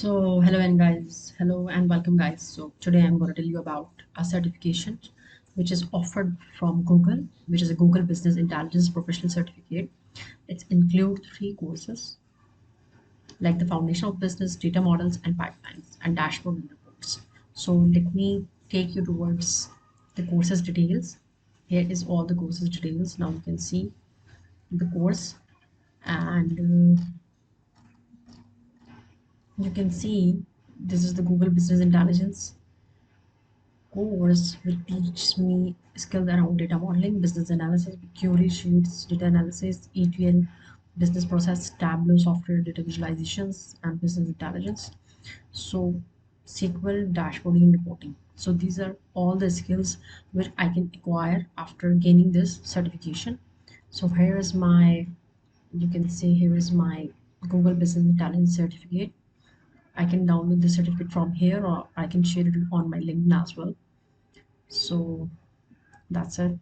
Hello and welcome guys. So today I'm going to tell you about a certification which is offered from Google, which is a Google Business Intelligence Professional Certificate. It includes three courses like the foundation of business, data models and pipelines, and dashboard and reports. So let me take you towards the courses details. Here is all the courses details. Now you can see the course, and you can see this is the Google Business Intelligence course will teach me skills around data modeling, business analysis, query sheets, data analysis, ETL, business process, Tableau software, data visualizations, and business intelligence. So SQL, dashboarding, and reporting. So these are all the skills which I can acquire after gaining this certification. So here is my, you can see here is my Google Business Intelligence certificate. I can download the certificate from here, or I can share it on my LinkedIn as well. So that's it.